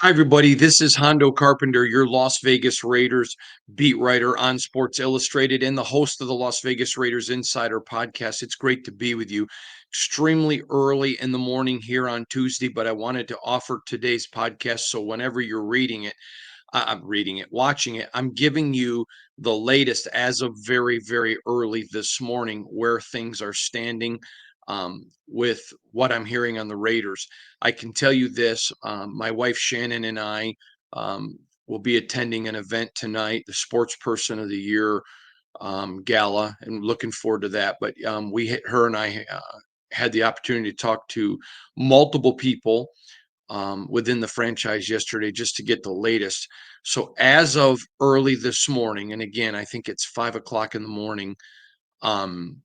Hi, everybody. This is Hondo Carpenter, your Las Vegas Raiders beat writer on Sports Illustrated and the host of the Las Vegas Raiders Insider podcast. It's great to be with you extremely early in the morning here on Tuesday, but I wanted to offer today's podcast. So whenever you're watching it, I'm giving you the latest as of very, very early this morning where things are standing with what I'm hearing on the Raiders. I can tell you this, my wife Shannon and I will be attending an event tonight, the Sports Person of the Year gala, and looking forward to that. But her and I had the opportunity to talk to multiple people within the franchise yesterday just to get the latest. So as of early this morning, and again, I think it's 5 o'clock in the morning um,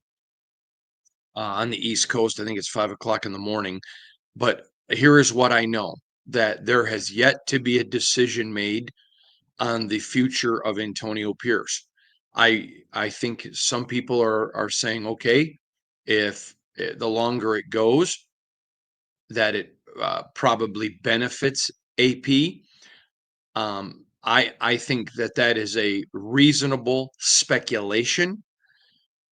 on the East Coast. I think it's 5 o'clock in the morning. But here is what I know, that there has yet to be a decision made on the future of Antonio Pierce. I think some people are saying, okay, if the longer it goes, that it probably benefits AP. I think that is a reasonable speculation.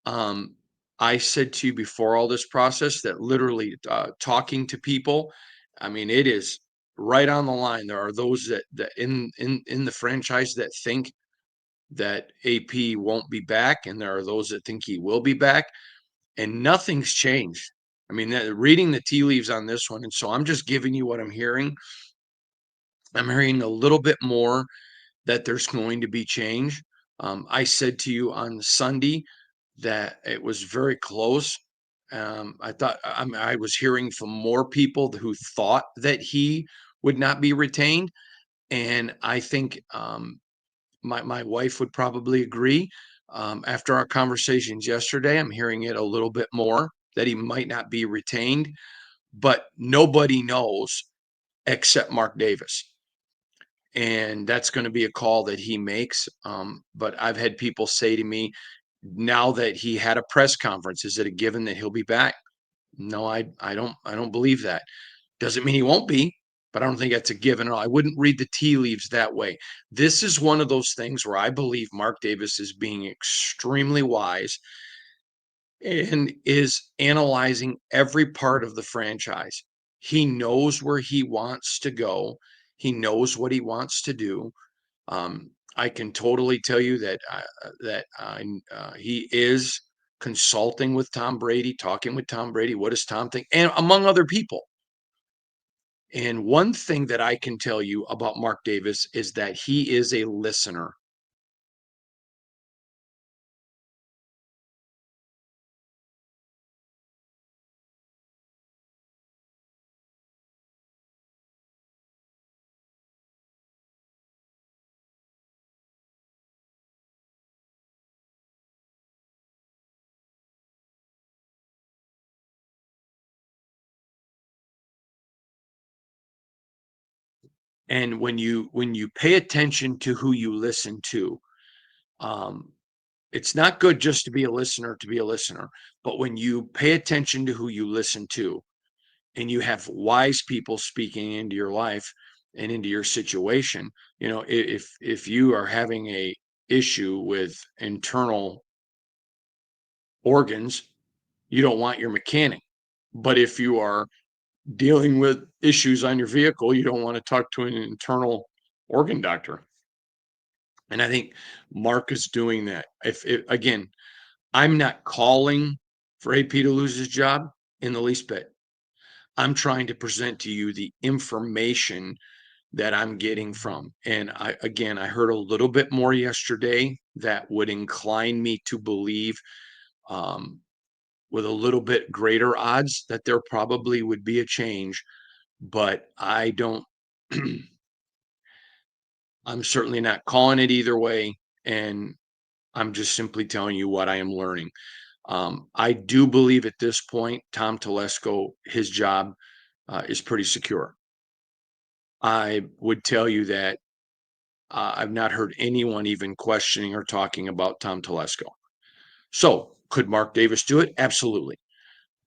Um, I said to you before all this process that literally talking to people, I mean, it is right on the line. There are those that in the franchise that think that AP won't be back, and there are those that think he will be back, and nothing's changed. I mean, reading the tea leaves on this one, and so I'm just giving you what I'm hearing. I'm hearing a little bit more that there's going to be change. I said to you on Sunday that it was very close. I was hearing from more people who thought that he would not be retained, and I think my wife would probably agree. After our conversations yesterday, I'm hearing it a little bit more that he might not be retained, but nobody knows except Mark Davis, and that's going to be a call that he makes. But I've had people say to me, now that he had a press conference, is it a given that he'll be back? No, I don't believe that. Doesn't mean he won't be, but I don't think that's a given. I wouldn't read the tea leaves that way. This is one of those things where I believe Mark Davis is being extremely wise and is analyzing every part of the franchise. He knows where he wants to go. He knows what he wants to do. I can totally tell you that he is consulting with Tom Brady, talking with Tom Brady. What does Tom think? And among other people. And one thing that I can tell you about Mark Davis is that he is a listener. And when you pay attention to who you listen to, um, it's not good just to be a listener, but when you pay attention to who you listen to, and you have wise people speaking into your life and into your situation, if you are having a issue with internal organs, you don't want your mechanic. But if you are dealing with issues on your vehicle, you don't want to talk to an internal organ doctor. And I think Mark is doing that. If again, I'm not calling for AP to lose his job in the least bit. I'm trying to present to you the information that I'm getting from. And I heard a little bit more yesterday that would incline me to believe, um, with a little bit greater odds, that there probably would be a change. But I don't, I'm certainly not calling it either way. And I'm just simply telling you what I am learning. I do believe at this point, Tom Telesco, his job is pretty secure. I would tell you that I've not heard anyone even questioning or talking about Tom Telesco. So could Mark Davis do it? Absolutely.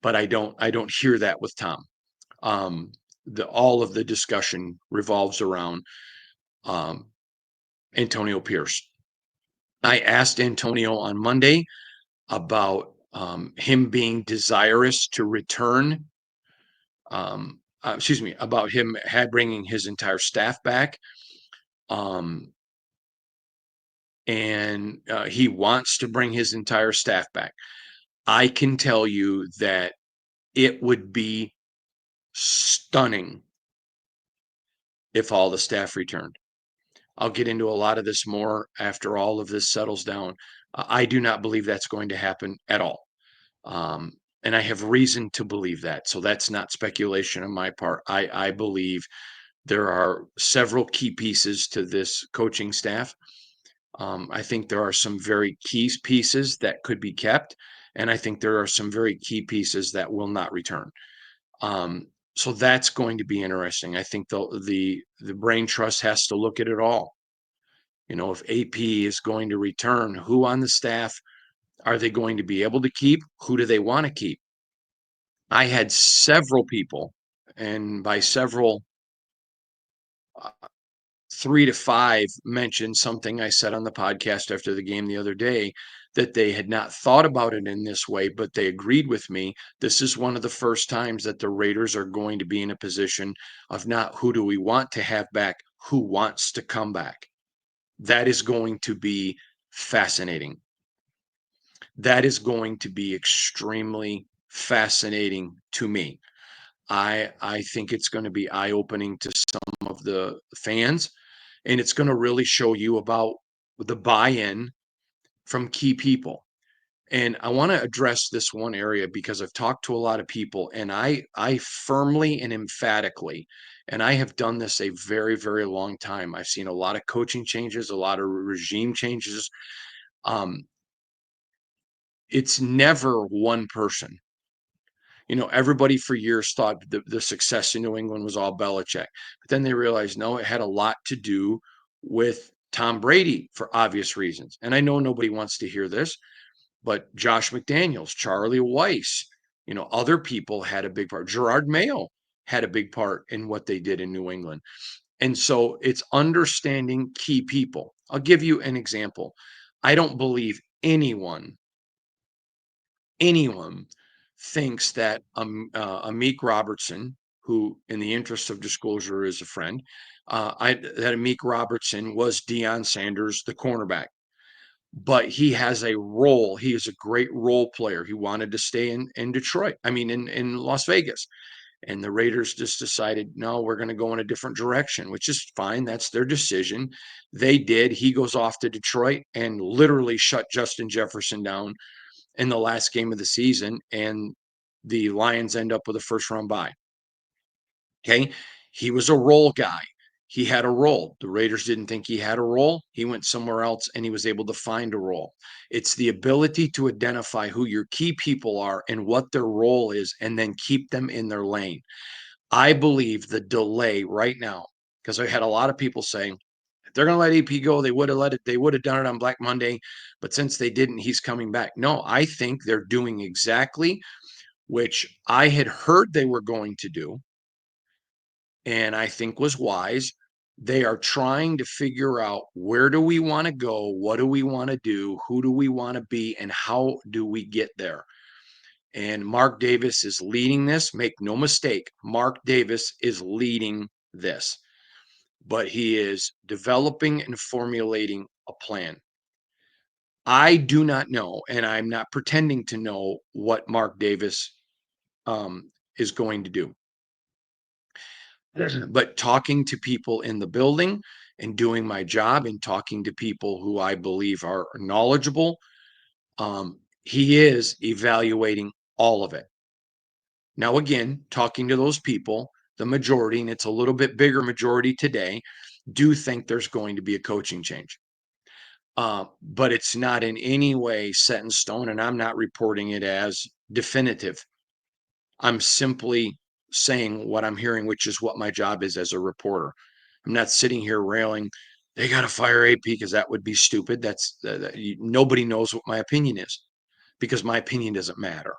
But I don't hear that with Tom. Um, all of the discussion revolves around um, Antonio Pierce. I asked Antonio on Monday about him being desirous to return. Excuse me, about him bringing his entire staff back. Um, and he wants to bring his entire staff back. I can tell you that it would be stunning if all the staff returned. I'll get into a lot of this more after all of this settles down. I do not believe that's going to happen at all. Um, and I have reason to believe that. So that's not speculation on my part. I believe there are several key pieces to this coaching staff. I think there are some very key pieces that could be kept, and I think there are some very key pieces that will not return. Um, so that's going to be interesting. I think the brain trust has to look at it all. You know, if AP is going to return, who on the staff are they going to be able to keep? Who do they want to keep? I had several people, and by several, uh, 3 to 5 mentioned something I said on the podcast after the game the other day, that they had not thought about it in this way, but they agreed with me. This is one of the first times that the Raiders are going to be in a position of not who do we want to have back, who wants to come back. That is going to be fascinating. That is going to be extremely fascinating to me. I think it's going to be eye-opening to some of the fans, and it's going to really show you about the buy-in from key people. And I want to address this one area because I've talked to a lot of people, and I firmly and emphatically, and I have done this a very, very long time. I've seen a lot of coaching changes, a lot of regime changes. Um, it's never one person. You know, everybody for years thought the success in New England was all Belichick, but then they realized no, it had a lot to do with Tom Brady for obvious reasons. And I know nobody wants to hear this, but Josh McDaniels, Charlie Weiss, you know, other people had a big part. Gerard Mayo had a big part in what they did in New England. And so it's understanding key people. I'll give you an example. I don't believe anyone thinks that Amik Robertson, who, in the interest of disclosure, is a friend, that Amik Robertson was Deion Sanders, the cornerback. But he has a role. He is a great role player. He wanted to stay in Detroit. I mean, in Las Vegas. And the Raiders just decided, no, we're going to go in a different direction, which is fine. That's their decision. They did. He goes off to Detroit and literally shut Justin Jefferson down in the last game of the season, and the Lions end up with a first round bye. Okay. He was a role guy. He had a role. The Raiders didn't think he had a role. He went somewhere else and he was able to find a role. It's the ability to identify who your key people are and what their role is, and then keep them in their lane. I believe the delay right now, because I had a lot of people saying, if they're going to let AP go, they would have let it, they would have done it on Black Monday. But since they didn't, he's coming back. No, I think they're doing exactly which I had heard they were going to do, and I think was wise. They are trying to figure out, where do we want to go? What do we want to do? Who do we want to be? And how do we get there? And Mark Davis is leading this. Make no mistake, Mark Davis is leading this, but he is developing and formulating a plan. I do not know, and I'm not pretending to know what Mark Davis is going to do. But talking to people in the building and doing my job and talking to people who I believe are knowledgeable, he is evaluating all of it. Now, again, talking to those people, the majority, and it's a little bit bigger majority today, do think there's going to be a coaching change. But it's not in any way set in stone, and I'm not reporting it as definitive. I'm simply saying what I'm hearing, which is what my job is as a reporter. I'm not sitting here railing, they got to fire AP, because that would be stupid. Nobody knows what my opinion is, because my opinion doesn't matter.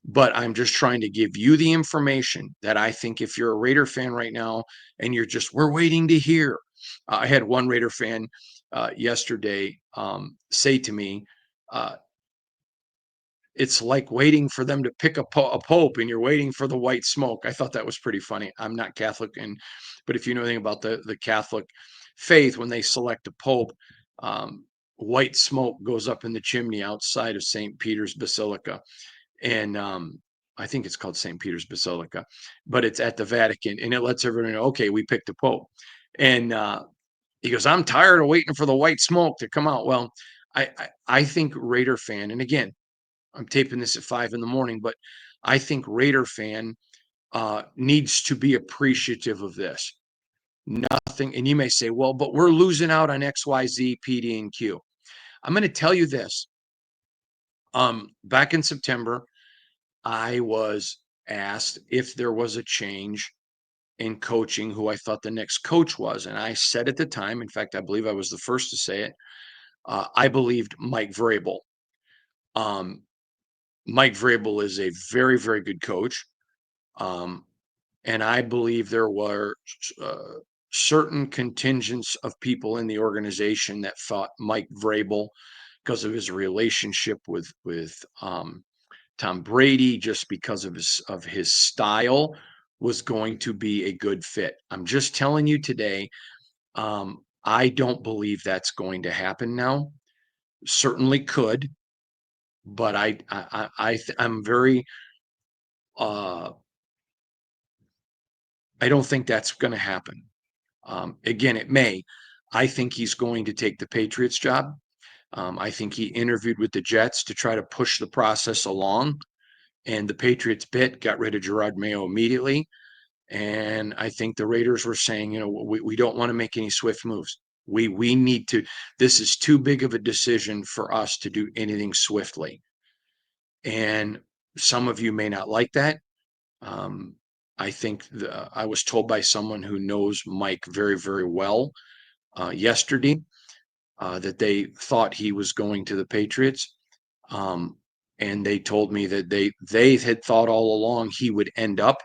But I'm just trying to give you the information that I think if you're a Raider fan right now and you're just, we're waiting to hear. I had one Raider fan yesterday say to me, uh, it's like waiting for them to pick a pope and you're waiting for the white smoke. I thought that was pretty funny. I'm not Catholic, but if you know anything about the Catholic faith, when they select a pope, um, white smoke goes up in the chimney outside of St. Peter's Basilica, and I think it's called St. Peter's Basilica, but it's at the Vatican, and it lets everyone know, okay, we picked a pope. And he goes, I'm tired of waiting for the white smoke to come out. Well, I think Raider fan, and again, I'm taping this at 5 in the morning, but I think Raider fan needs to be appreciative of this. Nothing, and you may say, well, but we're losing out on X, Y, Z, P, D, and Q. I'm going to tell you this. Back in September, I was asked if there was a change in coaching, who I thought the next coach was. And I said at the time, in fact, I believe I was the first to say it, I believed Mike Vrabel. Um, Mike Vrabel is a very, very good coach. Um, and I believe there were uh, certain contingents of people in the organization that thought Mike Vrabel, because of his relationship with Tom Brady, just because of his style, was going to be a good fit. I'm just telling you today. I don't believe that's going to happen now. Certainly could, but I'm very uh, I don't think that's going to happen. Again, it may. I think he's going to take the Patriots job. I think he interviewed with the Jets to try to push the process along, and the Patriots got rid of Gerard Mayo immediately. And I think the Raiders were saying, we don't want to make any swift moves. We need to. This is too big of a decision for us to do anything swiftly. And some of you may not like that. Um, I think I was told by someone who knows Mike very, very well yesterday that they thought he was going to the Patriots. Um, and they told me that they had thought all along he would end up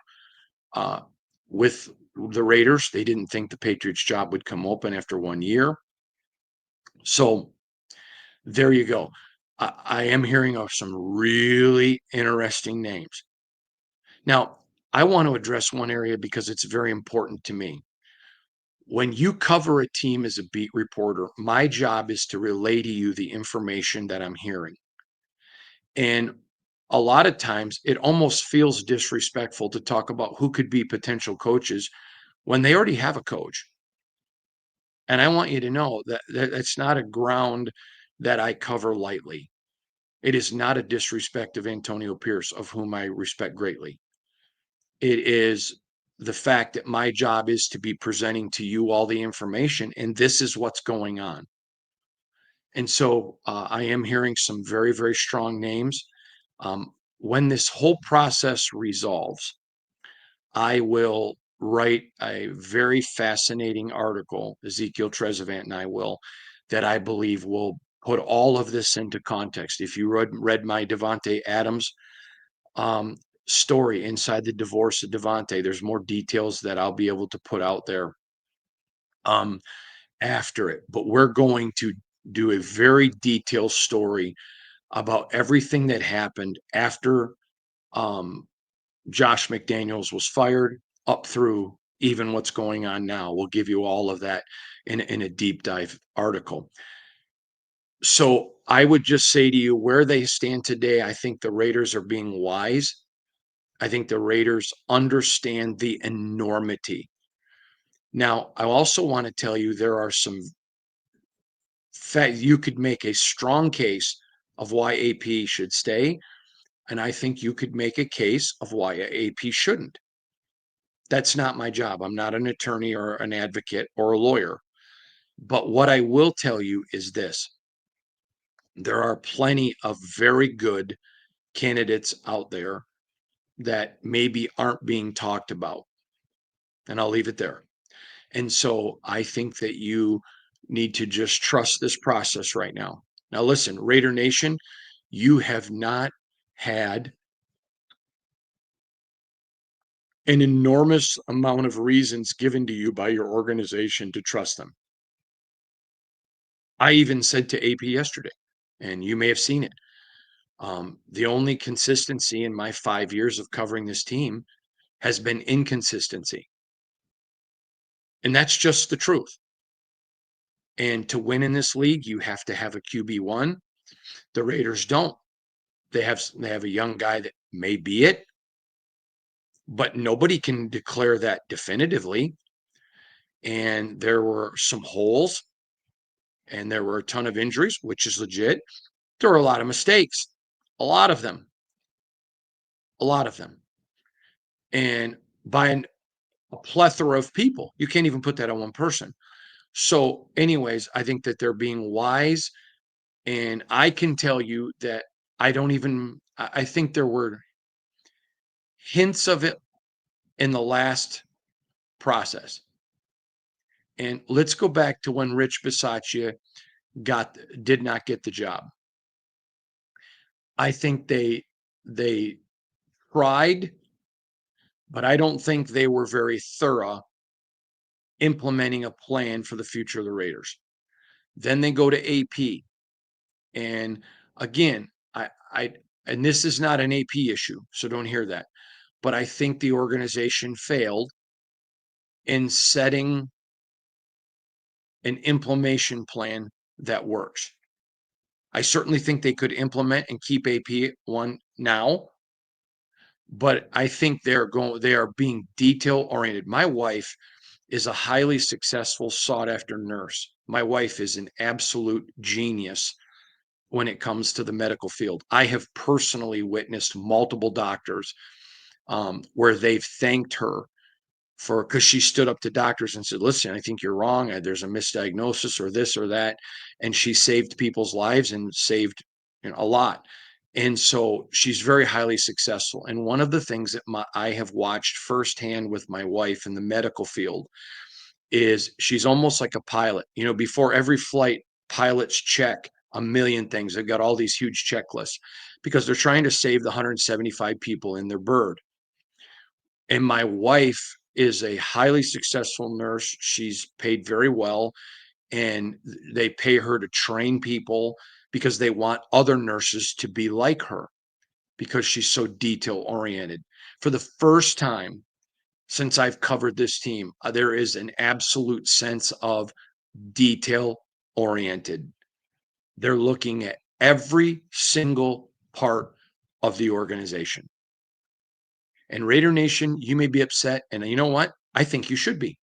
uh, with the Raiders. They didn't think the Patriots job would come open after 1 year. So there you go. I am hearing of some really interesting names. Now, I want to address one area because it's very important to me. When you cover a team as a beat reporter, my job is to relay to you the information that I'm hearing. And a lot of times it almost feels disrespectful to talk about who could be potential coaches when they already have a coach. And I want you to know that that's not a ground that I cover lightly. It is not a disrespect of Antonio Pierce, of whom I respect greatly. It is the fact that my job is to be presenting to you all the information, and this is what's going on. And so I am hearing some very, very strong names. When this whole process resolves, I will write a very fascinating article, Ezekiel Trezevant and I will, that I believe will put all of this into context. If you read my Davante Adams um, story inside the divorce of Davante, there's more details that I'll be able to put out there um, after it. But we're going to do a very detailed story about everything that happened after um, Josh McDaniels was fired up through even what's going on now. We'll give you all of that in a deep dive article. So I would just say to you where they stand today, I think the Raiders are being wise. I think the Raiders understand the enormity. Now, I also want to tell you there are some you could make a strong case of why AP should stay, and I think you could make a case of why AP shouldn't. That's not my job. I'm not an attorney or an advocate or a lawyer. But what I will tell you is this: there are plenty of very good candidates out there that maybe aren't being talked about. And I'll leave it there. And so I think that you need to just trust this process right now. Now, listen, Raider Nation, you have not had an enormous amount of reasons given to you by your organization to trust them. I even said to AP yesterday, and you may have seen it. The only consistency in my 5 years of covering this team has been inconsistency. And that's just the truth. And to win in this league, you have to have a QB1. The Raiders don't. They have a young guy that may be it, but nobody can declare that definitively. And there were some holes and there were a ton of injuries, which is legit. There were a lot of mistakes, a lot of them, a lot of them. And by a plethora of people, you can't even put that on one person. So, anyways, I think that they're being wise. And I can tell you that I think there were hints of it in the last process. And let's go back to when Rich Bisaccia did not get the job. I think they tried, but I don't think they were very thorough implementing a plan for the future of the Raiders. Then they go to AP. And again, I and this is not an AP issue, so don't hear that. But I think the organization failed in setting an implementation plan that works. I certainly think they could implement and keep AP one now, but I think they are being detail oriented. My wife is a highly successful, sought after nurse. My wife is an absolute genius when it comes to the medical field. I have personally witnessed multiple doctors where they've thanked her for because she stood up to doctors and said, "Listen, I think you're wrong. There's a misdiagnosis or this or that," and she saved people's lives and saved a lot. And so she's very highly successful. And one of the things that I have watched firsthand with my wife in the medical field is she's almost like a pilot. Before every flight, pilots check a million things. They've got all these huge checklists because they're trying to save the 175 people in their bird. And my wife is a highly successful nurse. She's paid very well, and they pay her to train people because they want other nurses to be like her because she's so detail oriented. For the first time since I've covered this team, there is an absolute sense of detail oriented. They're looking at every single part of the organization. And Raider Nation, you may be upset. And you know what? I think you should be.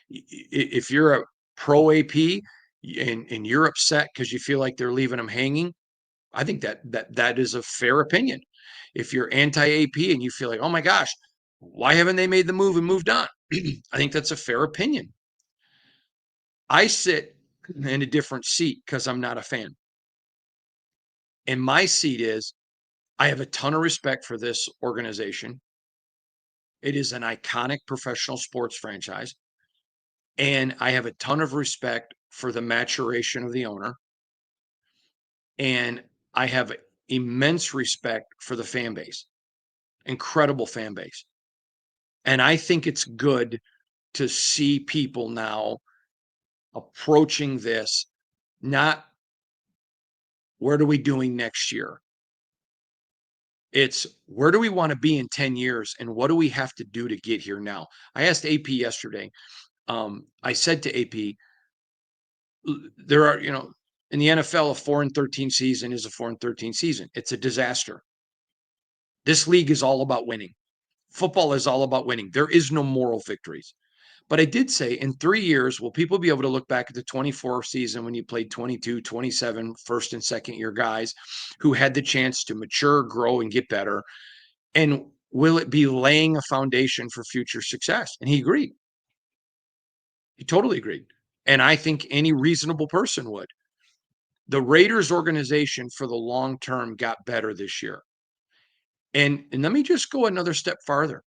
If you're a pro AP and you're upset because you feel like they're leaving them hanging, I think that is a fair opinion. If you're anti-AP and you feel like, oh my gosh, why haven't they made the move and moved on? I think that's a fair opinion. I sit in a different seat because I'm not a fan. And my seat is I have a ton of respect for this organization. It is an iconic professional sports franchise. And I have a ton of respect for the maturation of the owner. And I have immense respect for the fan base, incredible fan base. And I think it's good to see people now approaching this, not what are we doing next year? It's where do we want to be in 10 years and what do we have to do to get here now? I asked AP yesterday. I said to AP, there are, in the NFL, a 4-13 season is a 4-13 season. It's a disaster. This league is all about winning. Football is all about winning. There is no moral victories. But I did say in 3 years, will people be able to look back at the 24 season when you played 22, 27 first and second year guys who had the chance to mature, grow, and get better? And will it be laying a foundation for future success? And he agreed. He totally agreed. And I think any reasonable person would. The Raiders organization for the long term got better this year. And let me just go another step farther.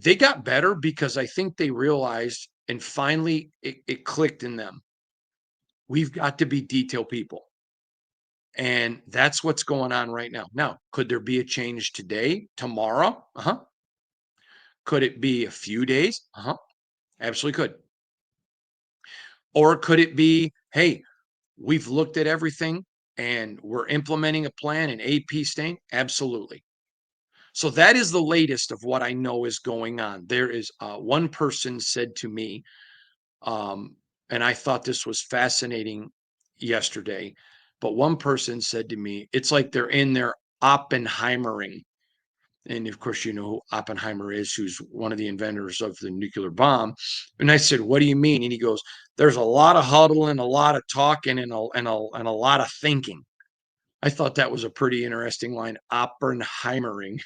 They got better because I think they realized and finally it clicked in them. We've got to be detail people. And that's what's going on right now. Now, could there be a change today, tomorrow? Uh-huh. Could it be a few days? Uh-huh. Absolutely could. Or could it be, hey, we've looked at everything and we're implementing a plan and AP staying? Absolutely. So that is the latest of what I know is going on. There is one person said to me, um, and I thought this was fascinating yesterday, but one person said to me, it's like they're in their Oppenheimering. And of course, you know who Oppenheimer is, who's one of the inventors of the nuclear bomb. And I said, "What do you mean?" And he goes, "There's a lot of huddling, a lot of talking, and a lot of thinking." I thought that was a pretty interesting line, Oppenheimering.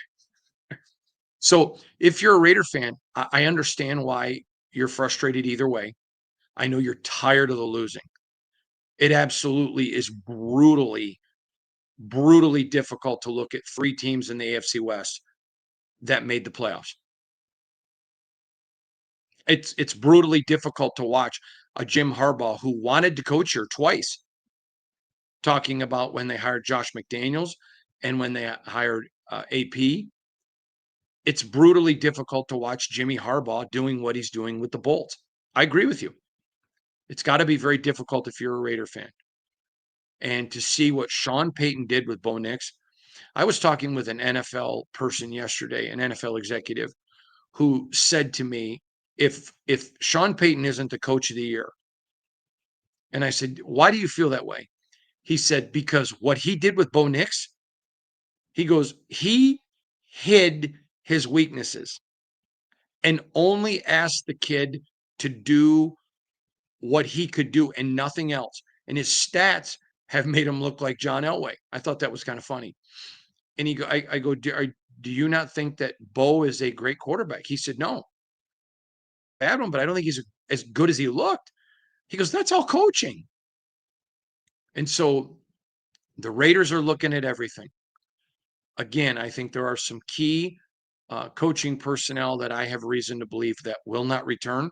So if you're a Raider fan, I understand why you're frustrated either way. I know you're tired of the losing. It absolutely is brutally, brutally difficult to look at three teams in the AFC West that made the playoffs. It's brutally difficult to watch a Jim Harbaugh who wanted to coach here twice, talking about when they hired Josh McDaniels and when they hired AP. It's brutally difficult to watch Jimmy Harbaugh doing what he's doing with the Bolts. I agree with you. It's got to be very difficult if you're a Raider fan. And to see what Sean Payton did with Bo Nix, I was talking with an NFL person yesterday, an NFL executive, who said to me, if Sean Payton isn't the coach of the year, and I said, why do you feel that way? He said, because what he did with Bo Nix, he goes, he hid his weaknesses and only asked the kid to do what he could do and nothing else. And his stats have made him look like John Elway. I thought that was kind of funny. And I go, do you not think that Bo is a great quarterback? He said, no, bad one, but I don't think he's as good as he looked. He goes, that's all coaching. And so the Raiders are looking at everything. Again, I think there are some key coaching personnel that I have reason to believe that will not return.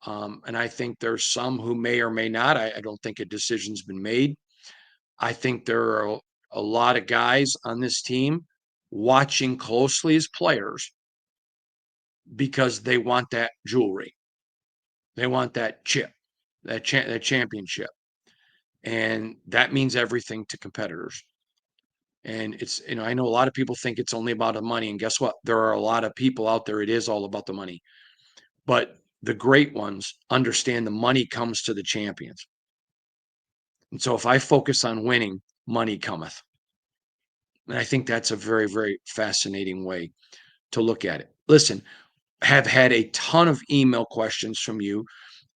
And I think there's some who may or may not. I don't think a decision's been made. I think there are a lot of guys on this team watching closely as players because they want that jewelry. They want that chip, that championship. And that means everything to competitors. And it's, I know a lot of people think it's only about the money. And guess what? There are a lot of people out there, it is all about the money. But the great ones understand the money comes to the champions. And so if I focus on winning, money cometh. And I think that's a very, very fascinating way to look at it. Listen, have had a ton of email questions from you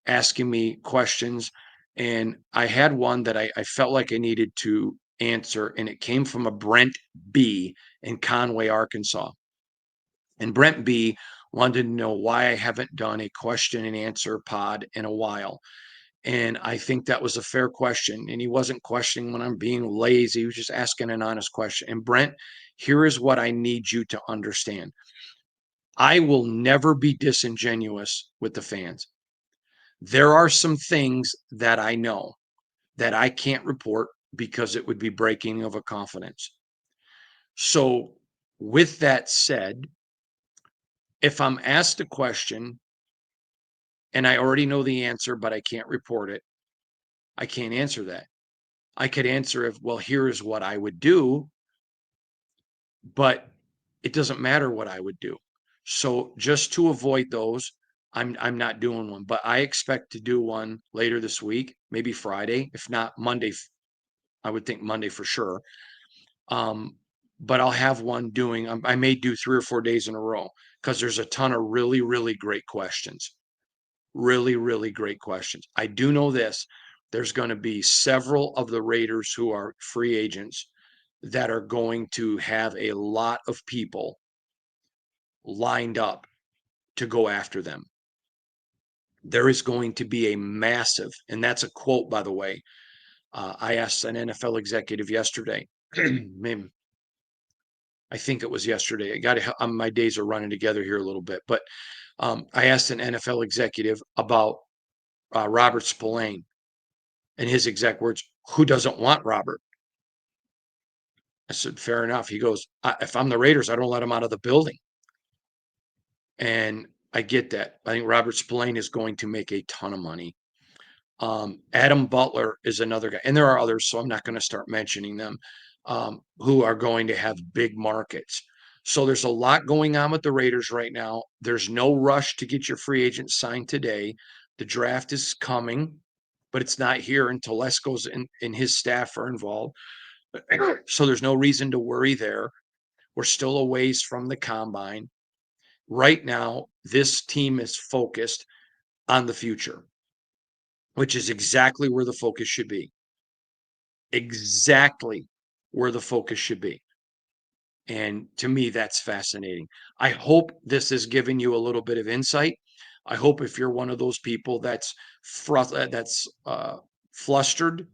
asking me questions. And I had one that I felt like I needed to answer, and it came from a Brent B in Conway, Arkansas. And Brent B wanted to know why I haven't done a question and answer pod in a while. And I think that was a fair question. And he wasn't questioning when I'm being lazy. He was just asking an honest question. And Brent, here is what I need you to understand. I will never be disingenuous with the fans. There are some things that I know that I can't report because it would be breaking of a confidence. So, with that said, if I'm asked a question and I already know the answer, but I can't report it, I can't answer that. I could answer if, well, here is what I would do, but it doesn't matter what I would do. So just to avoid those, I'm not doing one, but I expect to do one later this week, maybe Friday, if not Monday. I would think Monday for sure. Um, but I'll have one doing. I may do 3 or 4 days in a row because there's a ton of really, really great questions. Really, really great questions. I do know this. There's going to be several of the Raiders who are free agents that are going to have a lot of people lined up to go after them. There is going to be a massive, and that's a quote, by the way. I asked an NFL executive yesterday. Maybe, I think it was yesterday. I got to, my days are running together here a little bit, but I asked an NFL executive about Robert Spillane and his exact words, who doesn't want Robert? I said, "Fair enough." He goes, If I'm the Raiders, I don't let him out of the building." And I get that. I think Robert Spillane is going to make a ton of money. Adam Butler is another guy, and there are others, so I'm not going to start mentioning them, who are going to have big markets. So there's a lot going on with the Raiders right now. There's no rush to get your free agent signed today. The draft is coming, but it's not here until Lesko's and his staff are involved. So there's no reason to worry there. We're still a ways from the combine. Right now, this team is focused on the future, which is exactly where the focus should be. Exactly where the focus should be. And to me, that's fascinating. I hope this has given you a little bit of insight. I hope if you're one of those people that's flustered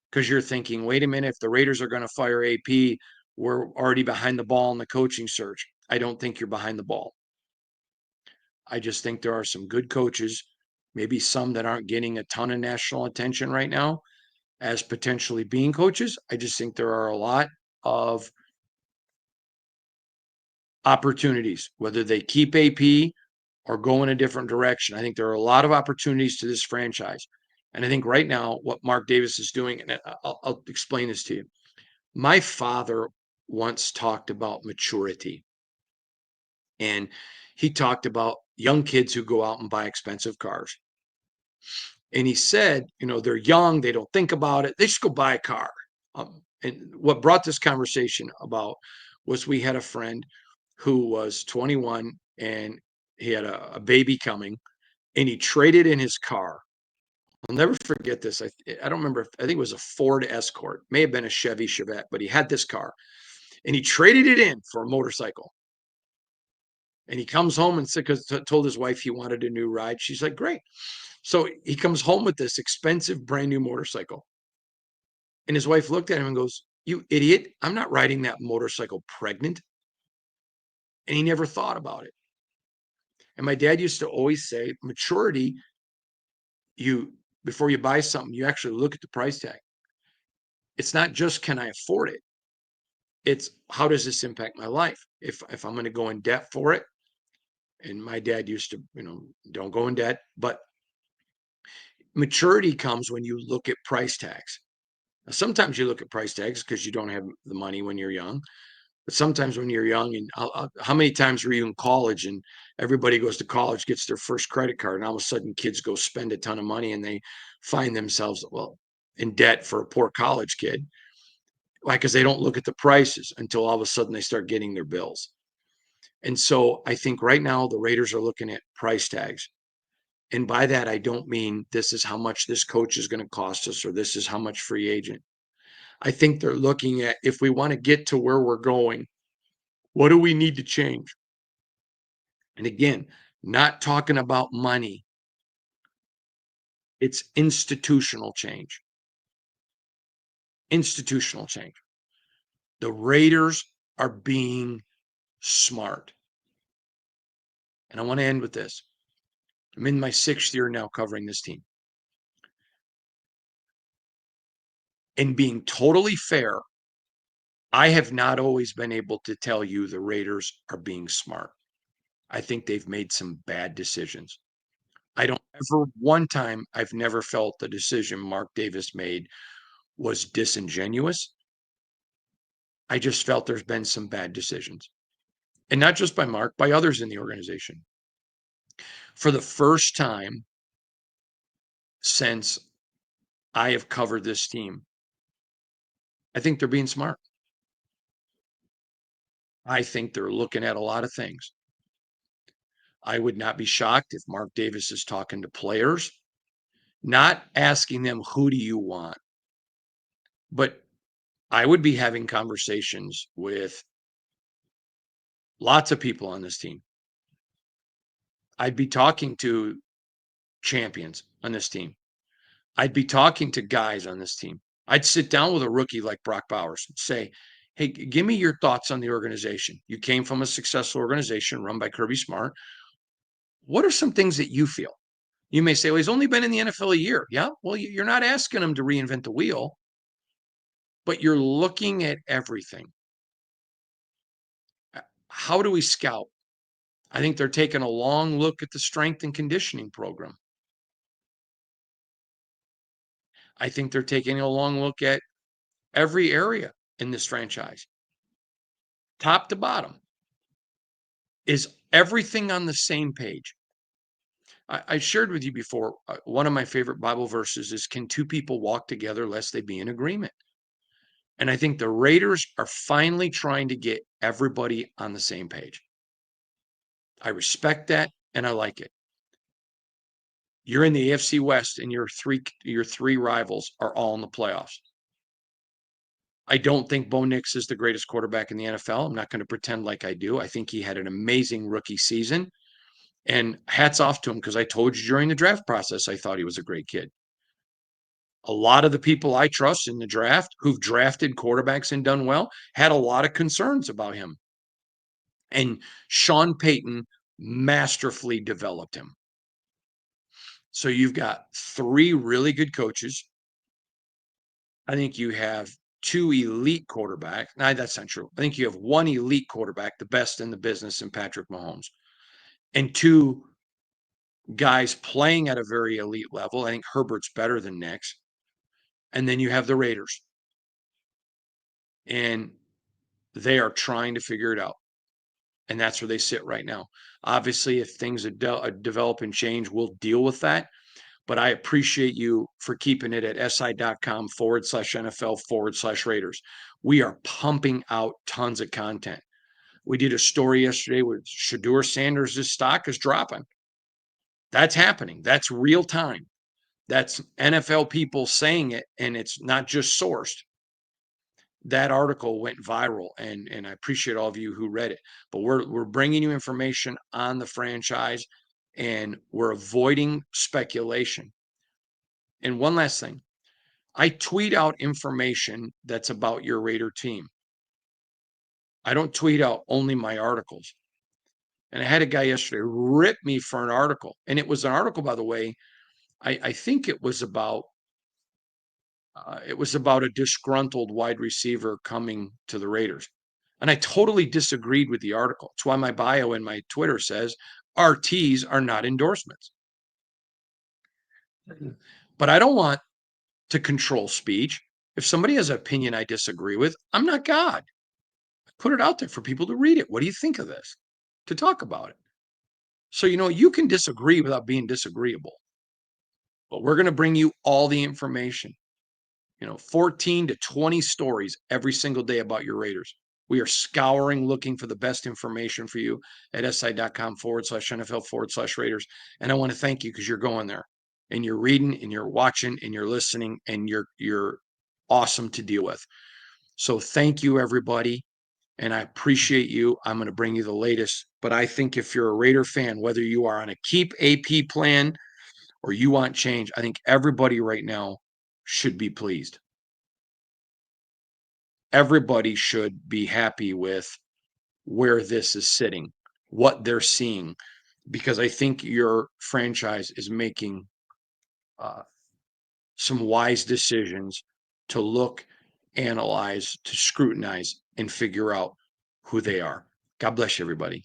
because you're thinking, wait a minute, if the Raiders are going to fire AP, we're already behind the ball in the coaching search. I don't think you're behind the ball. I just think there are some good coaches, maybe some that aren't getting a ton of national attention right now as potentially being coaches. I just think there are a lot of opportunities, whether they keep AP or go in a different direction. I think there are a lot of opportunities to this franchise. And I think right now, what Mark Davis is doing, and I'll explain this to you. My father once talked about maturity, and he talked about young kids who go out and buy expensive cars. And he said, they're young, they don't think about it, they just go buy a car. And what brought this conversation about was we had a friend who was 21 and he had a baby coming and he traded in his car. I'll never forget this. I don't remember. I think it was a Ford Escort, may have been a Chevy Chevette, but he had this car and he traded it in for a motorcycle. And he comes home and said, because told his wife he wanted a new ride. She's like, great. So he comes home with this expensive brand new motorcycle. And his wife looked at him and goes, "You idiot. I'm not riding that motorcycle pregnant." And he never thought about it. And my dad used to always say, maturity, you before you buy something, you actually look at the price tag. It's not just can I afford it? It's how does this impact my life? If I'm going to go in debt for it, and my dad used to, don't go in debt, but maturity comes when you look at price tags. Now, sometimes you look at price tags because you don't have the money when you're young. But sometimes when you're young, and how many times were you in college and everybody goes to college, gets their first credit card, and all of a sudden kids go spend a ton of money and they find themselves, well, in debt for a poor college kid. Why? Because they don't look at the prices until all of a sudden they start getting their bills. And so I think right now the Raiders are looking at price tags. And by that, I don't mean this is how much this coach is going to cost us or this is how much free agent. I think they're looking at if we want to get to where we're going, what do we need to change? And again, not talking about money, it's institutional change. Institutional change. The Raiders are being smart. And I want to end with this. I'm in my 6th year now covering this team. And being totally fair, I have not always been able to tell you the Raiders are being smart. I think they've made some bad decisions. I don't ever one time I've never felt the decision Mark Davis made was disingenuous. I just felt there's been some bad decisions. And not just by Mark, by others in the organization. For the first time since I have covered this team, I think they're being smart. I think they're looking at a lot of things. I would not be shocked if Mark Davis is talking to players, not asking them, who do you want? But I would be having conversations with lots of people on this team. I'd be talking to champions on this team. I'd be talking to guys on this team. I'd sit down with a rookie like Brock Bowers and say, hey, give me your thoughts on the organization. You came from a successful organization run by Kirby Smart. What are some things that you feel? You may say, well, he's only been in the NFL a year. Yeah. Well, you're not asking him to reinvent the wheel. but you're looking at everything. How do we scout? I think they're taking a long look at the strength and conditioning program. I think they're taking a long look at every area in this franchise, top to bottom. Is everything on the same page? I shared with you before, one of my favorite Bible verses is, can two people walk together lest they be in agreement? And I think the Raiders are finally trying to get everybody on the same page. I respect that and I like it. You're in the AFC West and your three rivals are all in the playoffs. I don't think Bo Nix is the greatest quarterback in the NFL. I'm not going to pretend like I do. I think he had an amazing rookie season. And hats off to him, because I told you during the draft process, I thought he was a great kid. A lot of the people I trust in the draft who've drafted quarterbacks and done well had a lot of concerns about him. And Sean Payton masterfully developed him. So you've got three really good coaches. I think you have two elite quarterbacks. No, that's not true. I think you have one elite quarterback, the best in the business, in Patrick Mahomes, and two guys playing at a very elite level. I think Herbert's better than Nix. And then you have the Raiders. And they are trying to figure it out. And that's where they sit right now. Obviously, if things develop and change, we'll deal with that. But I appreciate you for keeping it at si.com/NFL/Raiders. We are pumping out tons of content. We did a story yesterday with Shedeur Sanders' stock is dropping. That's happening. That's real time. That's NFL people saying it, and it's not just sourced. That article went viral, and I appreciate all of you who read it. But we're bringing you information on the franchise, and we're avoiding speculation. And one last thing, I tweet out information that's about your Raider team. I don't tweet out only my articles. And I had a guy yesterday rip me for an article, and it was an article, by the way. I think it was about a disgruntled wide receiver coming to the Raiders. And I totally disagreed with the article. It's why my bio in my Twitter says RTs are not endorsements. But I don't want to control speech. If somebody has an opinion I disagree with, I'm not God. I put it out there for people to read it. What do you think of this? To talk about it. So, you can disagree without being disagreeable. But we're going to bring you all the information. 14 to 20 stories every single day about your Raiders. We are scouring, looking for the best information for you at si.com/NFL/Raiders. And I want to thank you, because you're going there and you're reading and you're watching and you're listening, and you're awesome to deal with. So thank you, everybody. And I appreciate you. I'm going to bring you the latest. But I think if you're a Raider fan, whether you are on a keep AP plan or you want change, I think everybody right now should be pleased. Everybody should be happy with where this is sitting, what they're seeing, because I think your franchise is making some wise decisions to look, analyze, to scrutinize, and figure out who they are. God bless you, everybody.